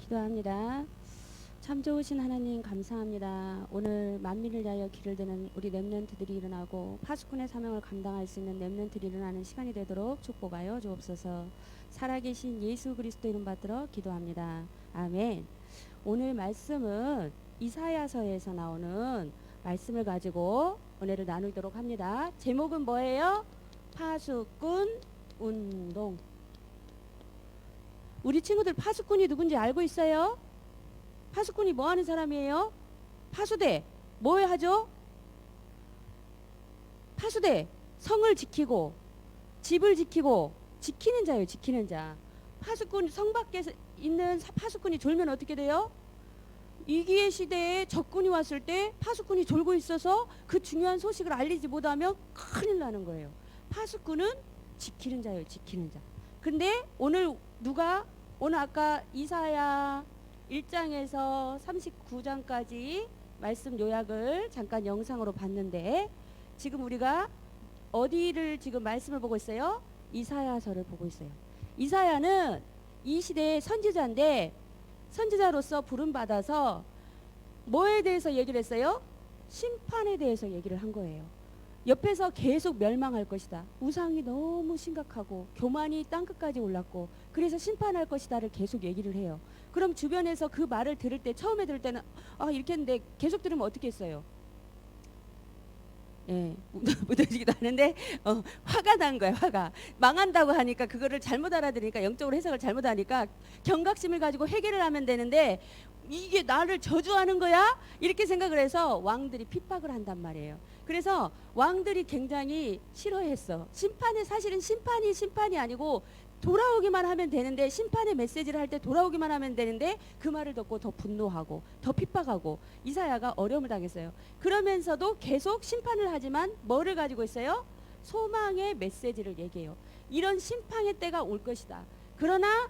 기도합니다. 참 좋으신 하나님 감사합니다. 오늘 만민을 위하여 길을 드는 우리 렘넌트들이 일어나고 파수꾼의 사명을 감당할 수 있는 렘넌트들이 일어나는 시간이 되도록 축복하여 주옵소서. 살아계신 예수 그리스도 이름 받들어 기도합니다. 아멘. 오늘 말씀은 이사야서에서 나오는 말씀을 가지고 은혜를 나누도록 합니다. 제목은 뭐예요? 파수꾼 운동. 우리 친구들 파수꾼이 누군지 알고 있어요? 파수꾼이 뭐 하는 사람이에요? 파수대. 뭐 하죠? 파수대. 성을 지키고 집을 지키고 지키는 자예요. 지키는 자. 파수꾼, 성 밖에 있는 파수꾼이 졸면 어떻게 돼요? 위기의 시대에 적군이 왔을 때 파수꾼이 졸고 있어서 그 중요한 소식을 알리지 못하면 큰일 나는 거예요. 파수꾼은 지키는 자예요. 지키는 자. 근데 오늘 아까 이사야 1장에서 39장까지 말씀 요약을 잠깐 영상으로 봤는데, 지금 우리가 어디를 지금 말씀을 보고 있어요? 이사야서를 보고 있어요. 이사야는 이 시대의 선지자인데, 선지자로서 부름받아서 뭐에 대해서 얘기를 했어요? 심판에 대해서 얘기를 한 거예요. 옆에서 계속 멸망할 것이다. 우상이 너무 심각하고 교만이 땅끝까지 올랐고 그래서 심판할 것이다를 계속 얘기를 해요. 그럼 주변에서 그 말을 들을 때, 처음에 들을 때는 이렇게 했는데 계속 들으면 어떻게 했어요? 예, 묻어지기도 하는데 화가 난 거야. 화가 망한다고 하니까, 그거를 잘못 알아들으니까, 영적으로 해석을 잘못하니까 경각심을 가지고 해결을 하면 되는데, 이게 나를 저주하는 거야? 이렇게 생각을 해서 왕들이 핍박을 한단 말이에요. 그래서 왕들이 굉장히 싫어했어. 사실은 심판이 아니고 돌아오기만 하면 되는데, 심판의 메시지를 할 때 돌아오기만 하면 되는데, 그 말을 듣고 더 분노하고 더 핍박하고 이사야가 어려움을 당했어요. 그러면서도 계속 심판을 하지만 뭐를 가지고 있어요? 소망의 메시지를 얘기해요. 이런 심판의 때가 올 것이다. 그러나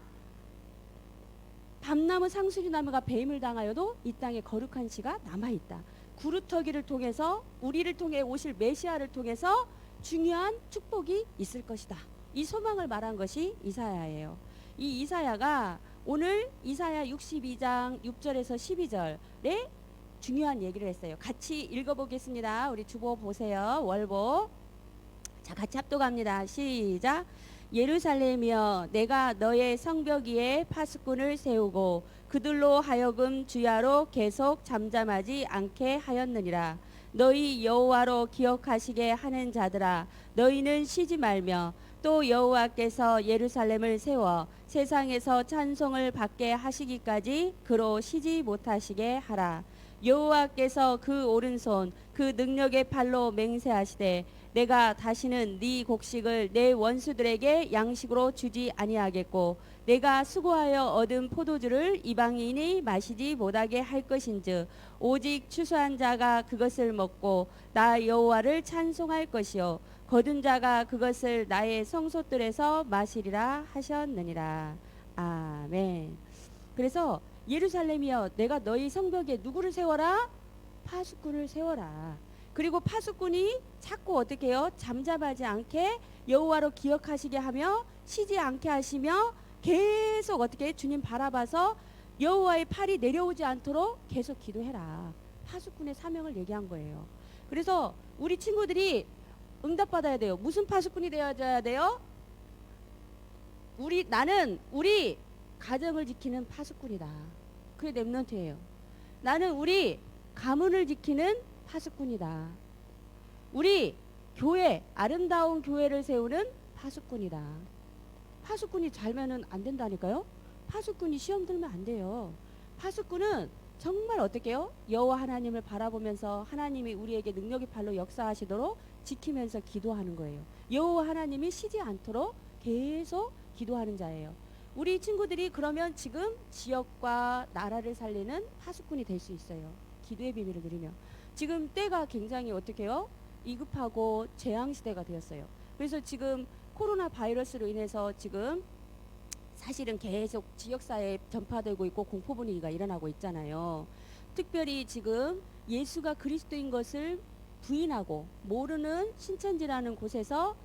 밤나무 상수리나무가 배임을 당하여도 이 땅에 거룩한 씨가 남아있다. 구루터기를 통해서, 우리를 통해 오실 메시아를 통해서 중요한 축복이 있을 것이다. 이 소망을 말한 것이 이사야예요. 이 이사야가 오늘 이사야 62장 6절에서 12절에 중요한 얘기를 했어요. 같이 읽어보겠습니다. 우리 주보 보세요. 월보. 자, 같이 합독합니다. 시작. 예루살렘이여, 내가 너의 성벽 위에 파수꾼을 세우고 그들로 하여금 주야로 계속 잠잠하지 않게 하였느니라. 너희 여호와로 기억하시게 하는 자들아, 너희는 쉬지 말며 또 여호와께서 예루살렘을 세워 세상에서 찬송을 받게 하시기까지 그로 쉬지 못하시게 하라. 여호와께서 그 오른손 그 능력의 팔로 맹세하시되 내가 다시는 네 곡식을 내 원수들에게 양식으로 주지 아니하겠고 내가 수고하여 얻은 포도주를 이방인이 마시지 못하게 할 것인즉 오직 추수한 자가 그것을 먹고 나 여호와를 찬송할 것이요 거둔 자가 그것을 나의 성소들에서 마시리라 하셨느니라. 아멘. 그래서 예루살렘이여, 내가 너희 성벽에 누구를 세워라? 파수꾼을 세워라. 그리고 파수꾼이 자꾸 어떻게 해요? 잠잠하지 않게 여호와로 기억하시게 하며 쉬지 않게 하시며 계속 어떻게 주님 바라봐서 여호와의 팔이 내려오지 않도록 계속 기도해라. 파수꾼의 사명을 얘기한 거예요. 그래서 우리 친구들이 응답받아야 돼요. 무슨 파수꾼이 되어야 돼요? 나는 우리 가정을 지키는 파수꾼이다. 그게 렘넌트예요. 나는 우리 가문을 지키는 파수꾼이다. 우리 교회, 아름다운 교회를 세우는 파수꾼이다. 파수꾼이 잘면은 안 된다니까요. 파수꾼이 시험 들면 안 돼요. 파수꾼은 정말 어떻게 해요? 여호와 하나님을 바라보면서 하나님이 우리에게 능력의 팔로 역사하시도록 지키면서 기도하는 거예요. 여호와 하나님이 쉬지 않도록 계속 기도하는 자예요. 우리 친구들이 그러면 지금 지역과 나라를 살리는 파수꾼이 될 수 있어요. 기도의 비밀을 누리며. 지금 때가 굉장히 어떻게 해요? 위급하고 재앙시대가 되었어요. 그래서 지금 코로나 바이러스로 인해서 지금 사실은 계속 지역사회에 전파되고 있고 공포 분위기가 일어나고 있잖아요. 특별히 지금 예수가 그리스도인 것을 부인하고 모르는 신천지라는 곳에서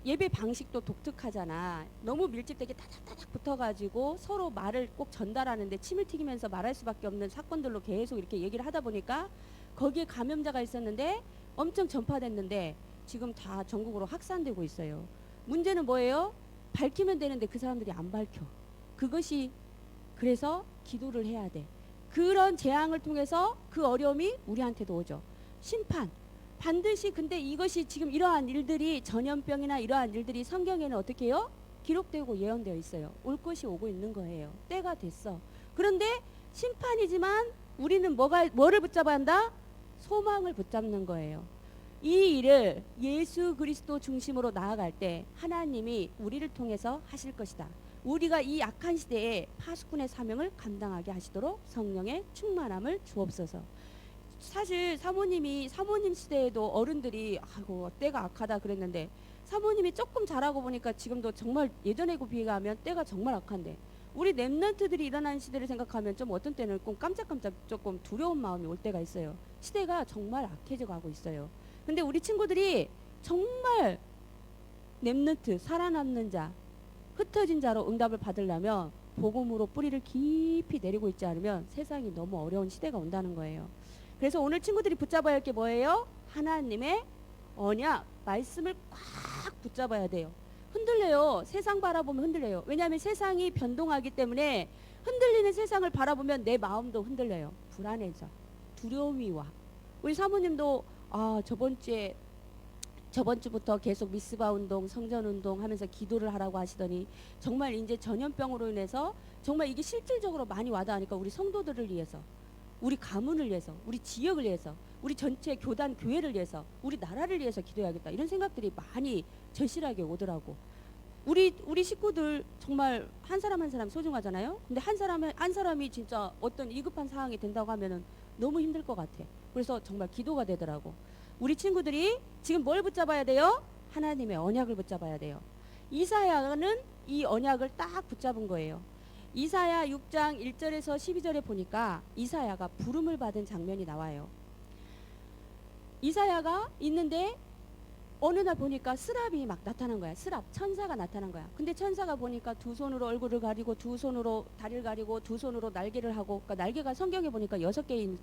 예배 방식도 독특하잖아. 너무 밀집되게 타닥타닥 붙어가지고 서로 말을 꼭 전달하는데 침을 튀기면서 말할 수밖에 없는 사건들로 계속 이렇게 얘기를 하다 보니까 거기에 감염자가 있었는데 엄청 전파됐는데 지금 다 전국으로 확산되고 있어요. 문제는 뭐예요? 밝히면 되는데 그 사람들이 안 밝혀. 그것이 그래서 기도를 해야 돼. 그런 재앙을 통해서 그 어려움이 우리한테도 오죠. 심판. 반드시 근데 이것이 지금 이러한 일들이 전염병이나 이러한 일들이 성경에는 어떻게 해요? 기록되고 예언되어 있어요. 올 것이 오고 있는 거예요. 때가 됐어. 그런데 심판이지만 우리는 뭐를 붙잡아야 한다? 소망을 붙잡는 거예요. 이 일을 예수 그리스도 중심으로 나아갈 때 하나님이 우리를 통해서 하실 것이다. 우리가 이 악한 시대에 파수꾼의 사명을 감당하게 하시도록 성령의 충만함을 주옵소서. 사실 사모님 시대에도 어른들이 아이고 때가 악하다 그랬는데 사모님이 조금 잘하고 보니까 지금도 정말 예전에 비교하면 때가 정말 악한데 우리 랩런트들이 일어나는 시대를 생각하면 좀 어떤 때는 꼭 깜짝깜짝 조금 두려운 마음이 올 때가 있어요. 시대가 정말 악해져 가고 있어요. 근데 우리 친구들이 정말 랩런트 살아남는 자 흩어진 자로 응답을 받으려면 복음으로 뿌리를 깊이 내리고 있지 않으면 세상이 너무 어려운 시대가 온다는 거예요. 그래서 오늘 친구들이 붙잡아야 할 게 뭐예요? 하나님의 언약, 말씀을 꽉 붙잡아야 돼요. 흔들려요. 세상 바라보면 흔들려요. 왜냐하면 세상이 변동하기 때문에 흔들리는 세상을 바라보면 내 마음도 흔들려요. 불안해져. 두려움이 와. 우리 사모님도 저번 주부터 계속 미스바 운동, 성전 운동 하면서 기도를 하라고 하시더니 정말 이제 전염병으로 인해서 정말 이게 실질적으로 많이 와닿으니까 우리 성도들을 위해서 우리 가문을 위해서, 우리 지역을 위해서, 우리 전체 교단 교회를 위해서, 우리 나라를 위해서 기도해야겠다. 이런 생각들이 많이 절실하게 오더라고. 우리 식구들 정말 한 사람 한 사람 소중하잖아요. 근데 한 사람이 진짜 어떤 위급한 상황이 된다고 하면은 너무 힘들 것 같아. 그래서 정말 기도가 되더라고. 우리 친구들이 지금 뭘 붙잡아야 돼요? 하나님의 언약을 붙잡아야 돼요. 이사야는 이 언약을 딱 붙잡은 거예요. 이사야 6장 1절에서 12절에 보니까 이사야가 부름을 받은 장면이 나와요. 이사야가 있는데 어느 날 보니까 스랍이 막 나타난 거야. 스랍 천사가 나타난 거야. 근데 천사가 보니까 두 손으로 얼굴을 가리고 두 손으로 다리를 가리고 두 손으로 날개를 하고, 그러니까 날개가 성경에 보니까 6개인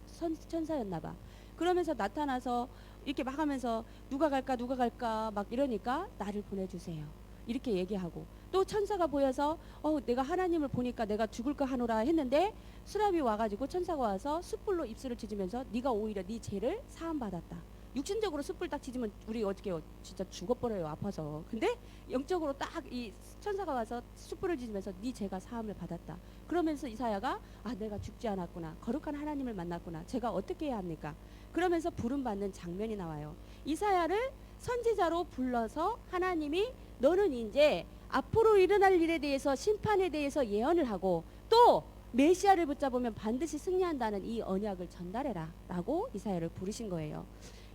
천사였나 봐. 그러면서 나타나서 이렇게 막 하면서 누가 갈까 막 이러니까 나를 보내주세요. 이렇게 얘기하고 또 천사가 보여서 내가 하나님을 보니까 내가 죽을까 하노라 했는데 스랍이 와가지고 천사가 와서 숯불로 입술을 찢으면서 네가 오히려 네 죄를 사함받았다. 육신적으로 숯불 딱 찢으면 우리 어떻게 진짜 죽어버려요, 아파서. 근데 영적으로 딱 이 천사가 와서 숯불을 찢으면서 네 죄가 사함을 받았다. 그러면서 이사야가 내가 죽지 않았구나, 거룩한 하나님을 만났구나, 제가 어떻게 해야 합니까? 그러면서 부름받는 장면이 나와요. 이사야를 선지자로 불러서 하나님이 너는 이제 앞으로 일어날 일에 대해서, 심판에 대해서 예언을 하고 또 메시아를 붙잡으면 반드시 승리한다는 이 언약을 전달해라 라고 이사야를 부르신 거예요.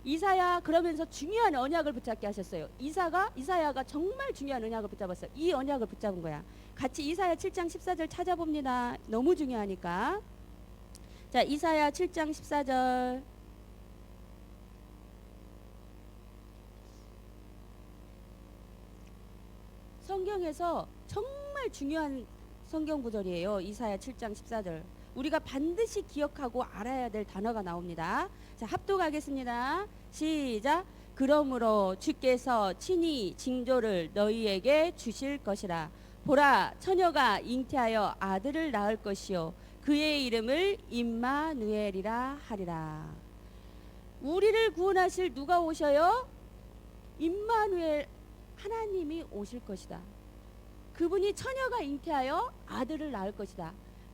이사야 그러면서 중요한 언약을 붙잡게 하셨어요. 이사야가 정말 중요한 언약을 붙잡았어요. 이 언약을 붙잡은 거야. 같이 이사야 7장 14절 찾아봅니다. 너무 중요하니까. 자, 이사야 7장 14절. 성경에서 정말 중요한 성경 구절이에요. 이사야 7장 14절. 우리가 반드시 기억하고 알아야 될 단어가 나옵니다. 자, 합독하겠습니다. 시작. 그러므로 주께서 친히 징조를 너희에게 주실 것이라. 보라, 처녀가 잉태하여 아들을 낳을 것이요 그의 이름을 임마누엘이라 하리라. 우리를 구원하실 누가 오셔요? 임마누엘, 하나님이 오실 것이다. 그분이 처녀가 잉태하여 아들을 낳을 것이다.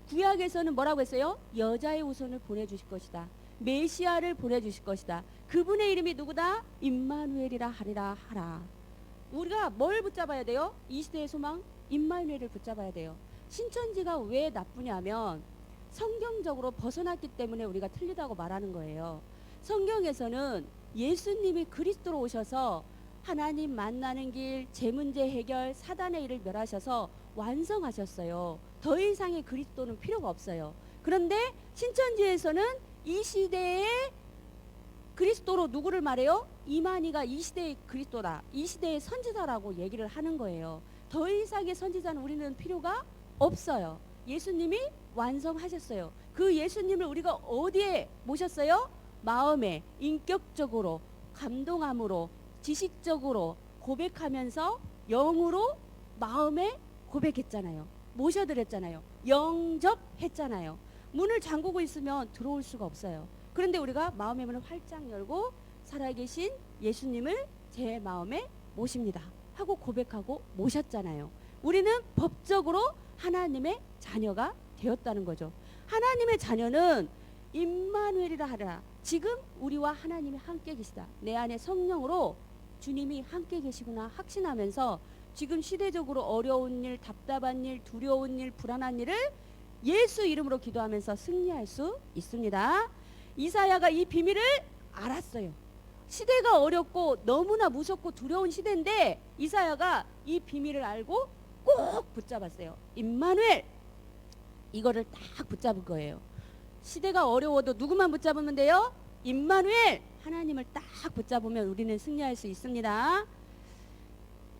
구약에서는 뭐라고 했어요? 여자의 후손을 보내주실 것이다. 메시아를 보내주실 것이다. 그분의 이름이 누구다? 임마누엘이라 하리라 하라. 우리가 뭘 붙잡아야 돼요? 이 시대의 소망? 임마누엘을 붙잡아야 돼요. 신천지가 왜 나쁘냐면 성경적으로 벗어났기 때문에 우리가 틀리다고 말하는 거예요. 성경에서는 예수님이 그리스도로 오셔서 하나님 만나는 길, 제 문제 해결, 사단의 일을 멸하셔서 완성하셨어요. 더 이상의 그리스도는 필요가 없어요. 그런데 신천지에서는 이 시대에 그리스도로 누구를 말해요? 이만희가 이 시대의 그리스도다. 이 시대의 선지자라고 얘기를 하는 거예요. 더 이상의 선지자는 우리는 필요가 없어요. 예수님이 완성하셨어요. 그 예수님을 우리가 어디에 모셨어요? 마음에 인격적으로 감동함으로 지식적으로 고백하면서 영으로 마음에 고백했잖아요. 모셔드렸잖아요. 영접했잖아요. 문을 잠그고 있으면 들어올 수가 없어요. 그런데 우리가 마음의 문을 활짝 열고 살아계신 예수님을 제 마음에 모십니다 하고 고백하고 모셨잖아요. 우리는 법적으로 하나님의 자녀가 되었다는 거죠. 하나님의 자녀는 임마누엘이라 하라. 지금 우리와 하나님이 함께 계시다. 내 안에 성령으로 주님이 함께 계시구나 확신하면서 지금 시대적으로 어려운 일, 답답한 일, 두려운 일, 불안한 일을 예수 이름으로 기도하면서 승리할 수 있습니다. 이사야가 이 비밀을 알았어요. 시대가 어렵고 너무나 무섭고 두려운 시대인데 이사야가 이 비밀을 알고 꼭 붙잡았어요. 임마누엘, 이거를 딱 붙잡은 거예요. 시대가 어려워도 누구만 붙잡으면 돼요? 임마누엘, 하나님을 딱 붙잡으면 우리는 승리할 수 있습니다.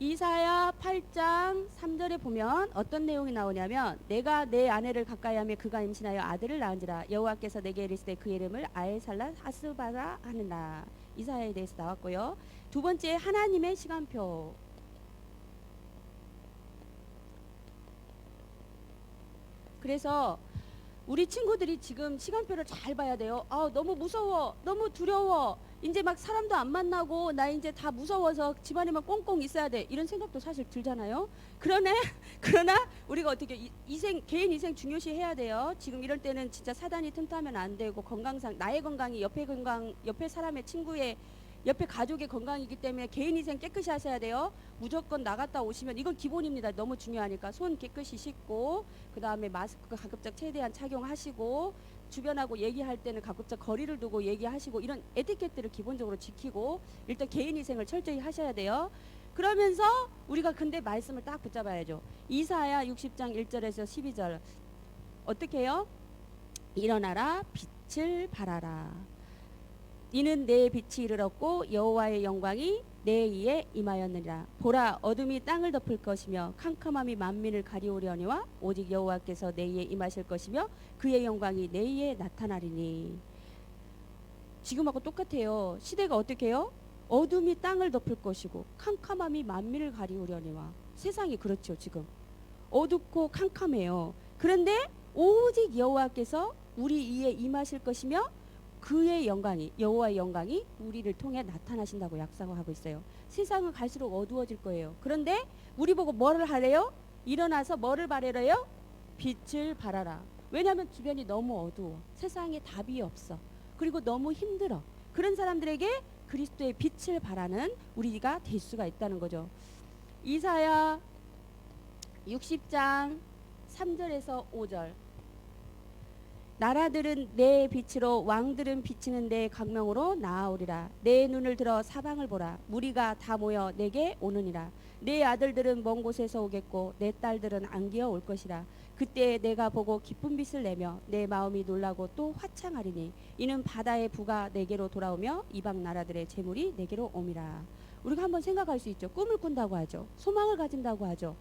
이사야 8장 3절에 보면 어떤 내용이 나오냐면 내가 내 아내를 가까이하며 그가 임신하여 아들을 낳은지라 여호와께서 내게 이르시되 그 이름을 아엘살라 하스바라 하느라. 이사야에 대해서 나왔고요. 두 번째, 하나님의 시간표. 그래서 우리 친구들이 지금 시간표를 잘 봐야 돼요. 아, 너무 무서워, 너무 두려워, 이제 막 사람도 안 만나고 나 이제 다 무서워서 집안에만 꽁꽁 있어야 돼, 이런 생각도 사실 들잖아요. 그러나 우리가 어떻게 개인 위생 중요시 해야 돼요. 지금 이럴 때는 진짜 사단이 틈타면 안 되고, 건강상 나의 건강이 옆에 사람의 친구의 옆에 가족의 건강이기 때문에 개인 위생 깨끗이 하셔야 돼요. 무조건 나갔다 오시면 이건 기본입니다. 너무 중요하니까 손 깨끗이 씻고, 그 다음에 마스크 가급적 최대한 착용하시고, 주변하고 얘기할 때는 가급적 거리를 두고 얘기하시고, 이런 에티켓들을 기본적으로 지키고 일단 개인 위생을 철저히 하셔야 돼요. 그러면서 우리가 근데 말씀을 딱 붙잡아야죠. 이사야 60장 1절에서 12절 어떻게 해요? 일어나라, 빛을 발하라. 이는 내 빛이 이르렀고 여호와의 영광이 내 위에 임하였느니라. 보라, 어둠이 땅을 덮을 것이며 캄캄함이 만민을 가리우려니와 오직 여호와께서 내 위에 임하실 것이며 그의 영광이 내 위에 나타나리니. 지금하고 똑같아요. 시대가 어떻게 해요? 어둠이 땅을 덮을 것이고 캄캄함이 만민을 가리우려니와. 세상이 그렇죠. 지금 어둡고 캄캄해요. 그런데 오직 여호와께서 우리 위에 임하실 것이며 그의 영광이, 여호와의 영광이 우리를 통해 나타나신다고 약속하고 있어요. 세상은 갈수록 어두워질 거예요. 그런데 우리 보고 뭐를 하래요? 일어나서 뭐를 바래요? 빛을 발하라. 왜냐하면 주변이 너무 어두워. 세상에 답이 없어. 그리고 너무 힘들어. 그런 사람들에게 그리스도의 빛을 발하는 우리가 될 수가 있다는 거죠. 이사야 60장 3절에서 5절. 나라들은 내 빛으로, 왕들은 비치는 내 광명으로 나아오리라. 내 눈을 들어 사방을 보라. 무리가 다 모여 내게 오느니라. 내 아들들은 먼 곳에서 오겠고 내 딸들은 안기어 올 것이라. 그때 내가 보고 기쁜 빛을 내며 내 마음이 놀라고 또 화창하리니 이는 바다의 부가 내게로 돌아오며 이방 나라들의 재물이 내게로 옴이라. 우리가 한번 생각할 수 있죠. 꿈을 꾼다고 하죠. 소망을 가진다고 하죠.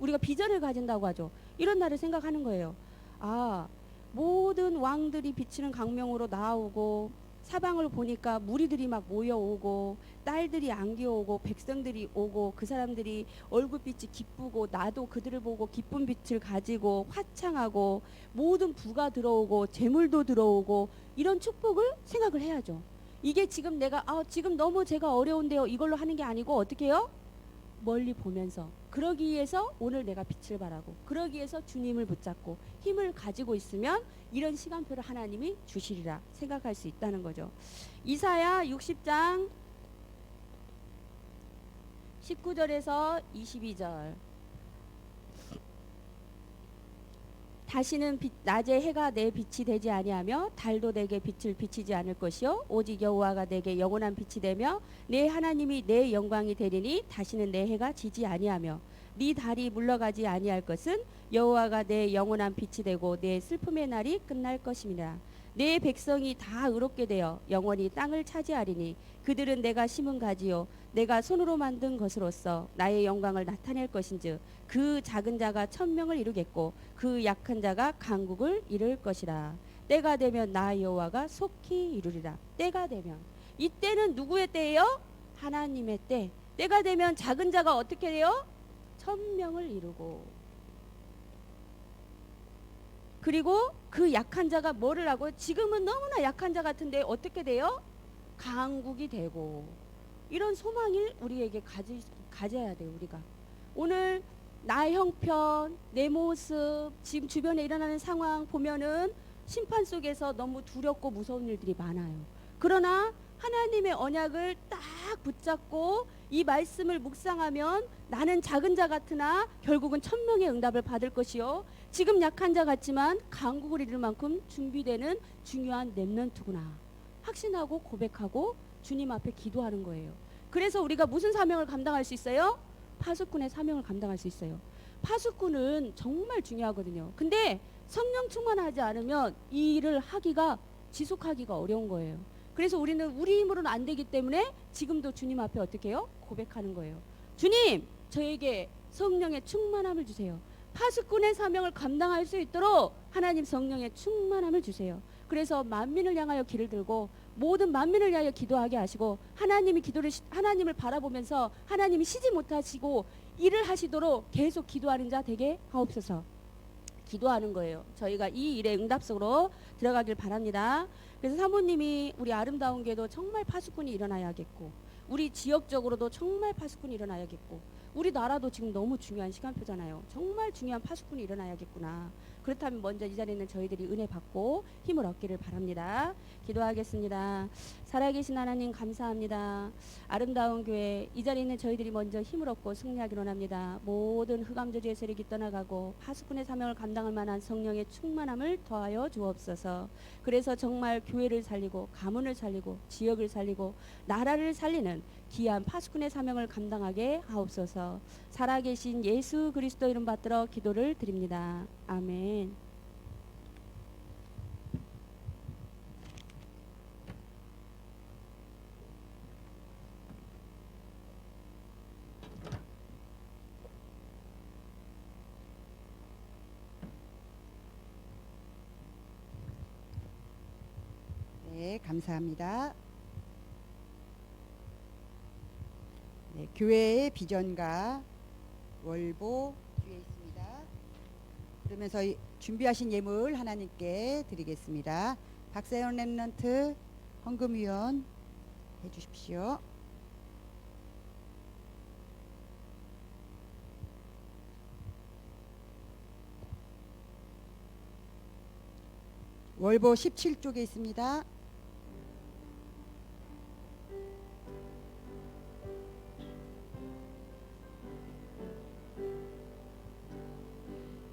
우리가 비전을 가진다고 하죠. 이런 날을 생각하는 거예요. 아, 모든 왕들이 비치는 광명으로 나오고, 사방을 보니까 무리들이 막 모여오고, 딸들이 안겨오고, 백성들이 오고, 그 사람들이 얼굴빛이 기쁘고, 나도 그들을 보고 기쁜 빛을 가지고 화창하고, 모든 부가 들어오고 재물도 들어오고, 이런 축복을 생각을 해야죠. 이게 지금 내가 지금 너무 제가 어려운데요, 이걸로 하는 게 아니고 어떻게 해요? 멀리 보면서. 그러기 위해서 오늘 내가 빛을 발하고, 그러기 위해서 주님을 붙잡고 힘을 가지고 있으면 이런 시간표를 하나님이 주시리라 생각할 수 있다는 거죠. 이사야 60장 19절에서 22절. 다시는 낮에 해가 내 빛이 되지 아니하며 달도 내게 빛을 비치지 않을 것이요 오직 여호와가 내게 영원한 빛이 되며 내 하나님이 내 영광이 되리니 다시는 내 해가 지지 아니하며 네 달이 물러가지 아니할 것은 여호와가 내 영원한 빛이 되고 내 슬픔의 날이 끝날 것임이라. 내 백성이 다 의롭게 되어 영원히 땅을 차지하리니 그들은 내가 심은 가지요 내가 손으로 만든 것으로서 나의 영광을 나타낼 것인즉 그 작은 자가 천명을 이루겠고 그 약한 자가 강국을 이룰 것이라. 때가 되면 나 여호와가 속히 이루리라. 때가 되면, 이때는 누구의 때예요? 하나님의 때. 때가 되면 작은 자가 어떻게 돼요? 천명을 이루고, 그리고 그 약한 자가 뭐를 하고, 지금은 너무나 약한 자 같은데 어떻게 돼요? 강국이 되고. 이런 소망을 우리에게 가져야 돼요. 우리가 오늘 나의 형편, 내 모습, 지금 주변에 일어나는 상황 보면은 심판 속에서 너무 두렵고 무서운 일들이 많아요. 그러나 하나님의 언약을 딱 붙잡고 이 말씀을 묵상하면 나는 작은 자 같으나 결국은 천명의 응답을 받을 것이요 지금 약한 자 같지만 강국을 이룰 만큼 준비되는 중요한 렘넌트구나 확신하고 고백하고 주님 앞에 기도하는 거예요. 그래서 우리가 무슨 사명을 감당할 수 있어요? 파수꾼의 사명을 감당할 수 있어요. 파수꾼은 정말 중요하거든요. 근데 성령 충만하지 않으면 이 일을 하기가, 지속하기가 어려운 거예요. 그래서 우리는 우리 힘으로는 안 되기 때문에 지금도 주님 앞에 어떻게 해요? 고백하는 거예요. 주님, 저에게 성령의 충만함을 주세요. 파수꾼의 사명을 감당할 수 있도록 하나님 성령의 충만함을 주세요. 그래서 만민을 향하여 길을 들고 모든 만민을 위하여 기도하게 하시고 하나님을 바라보면서 하나님이 쉬지 못하시고 일을 하시도록 계속 기도하는 자 되게 하옵소서. 기도하는 거예요. 저희가 이 일의 응답 속으로 들어가길 바랍니다. 그래서 사모님이 우리 아름다운 교회도 정말 파수꾼이 일어나야겠고 우리 지역적으로도 정말 파수꾼이 일어나야겠고 우리나라도 지금 너무 중요한 시간표잖아요. 정말 중요한 파수꾼이 일어나야겠구나. 그렇다면 먼저 이 자리에 있는 저희들이 은혜 받고 힘을 얻기를 바랍니다. 기도하겠습니다. 살아계신 하나님 감사합니다. 아름다운 교회 이 자리에 있는 저희들이 먼저 힘을 얻고 승리하기를 원합니다. 모든 흑암저주의 세력이 떠나가고 파수꾼의 사명을 감당할 만한 성령의 충만함을 더하여 주옵소서. 그래서 정말 교회를 살리고 가문을 살리고 지역을 살리고 나라를 살리는 귀한 파수꾼의 사명을 감당하게 하옵소서. 살아계신 예수 그리스도 이름 받들어 기도를 드립니다. 아멘. 네, 감사합니다. 네, 교회의 비전과 월보 뒤에 있습니다. 그러면서 준비하신 예물 하나님께 드리겠습니다. 박세현 렘넌트 헌금위원 해주십시오. 월보 17쪽에 있습니다.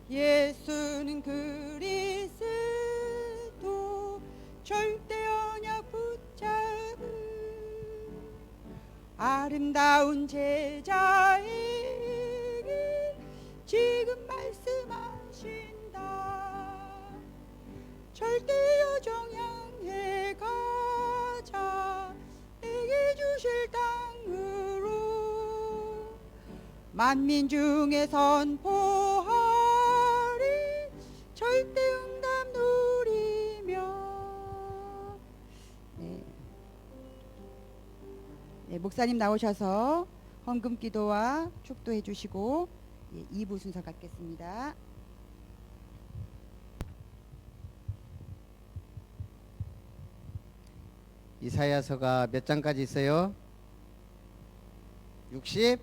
예수는 그리스도 절대 언약 붙잡은 아름다운 제자에게 지금 말씀하신다. 절대 여정 향해 가자. 내게 주실 땅으로 만민 중에 선포하리. 절대 응답 누리며. 네, 목사님 나오셔서 헌금 기도와 축도해 주시고 2부 순서 갖겠습니다. 이사야서가 몇 장까지 있어요? 60?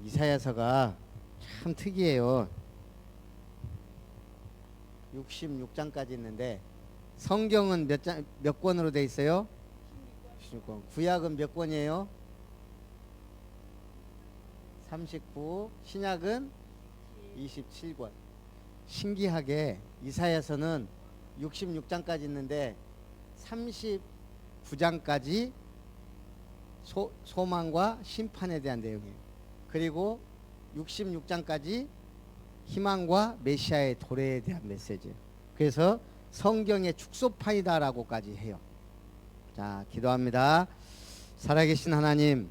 이사야서가 참 특이해요. 66장까지 있는데 성경은 몇 권으로 돼 있어요? 16권. 구약은 몇 권이에요? 39. 신약은 27권. 신기하게 이사야서는 66장까지 있는데 39장까지 소망과 심판에 대한 내용이에요. 그리고 66장까지 희망과 메시아의 도래에 대한 메시지. 그래서 성경의 축소판이다라고까지 해요. 자, 기도합니다. 살아계신 하나님,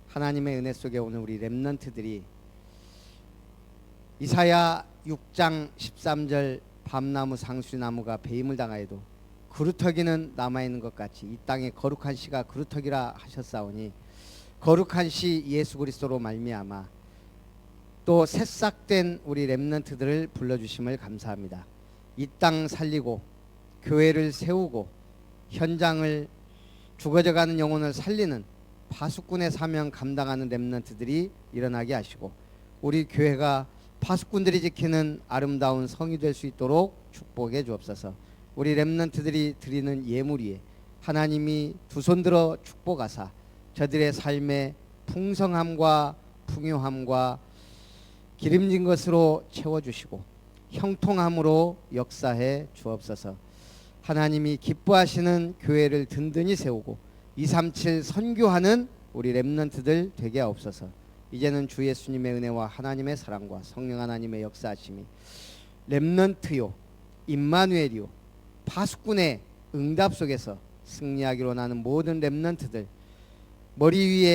하나님의 은혜 속에 오늘 우리 렘넌트들이 이사야 6장 13절 밤나무 상수리나무가 배임을 당하여도 그루터기는 남아있는 것 같이 이 땅에 거룩한 씨가 그루터기라 하셨사오니 거룩한 씨 예수 그리스도로 말미암아 또 새싹된 우리 렘넌트들을 불러주심을 감사합니다. 이 땅 살리고 교회를 세우고 현장을 죽어져가는 영혼을 살리는 파수꾼의 사명 감당하는 렘넌트들이 일어나게 하시고 우리 교회가 파수꾼들이 지키는 아름다운 성이 될 수 있도록 축복해 주옵소서. 우리 렘넌트들이 드리는 예물 위에 하나님이 두 손 들어 축복하사 저들의 삶의 풍성함과 풍요함과 기름진 것으로 채워주시고 형통함으로 역사해 주옵소서. 하나님이 기뻐하시는 교회를 든든히 세우고 237 선교하는 우리 렘넌트들 되게 하옵소서. 이제는 주 예수님의 은혜와 하나님의 사랑과 성령 하나님의 역사하심이 렘넌트요 임마누엘이요 파수꾼의 응답 속에서 승리하기로 나는 모든 렘넌트들 머리 위에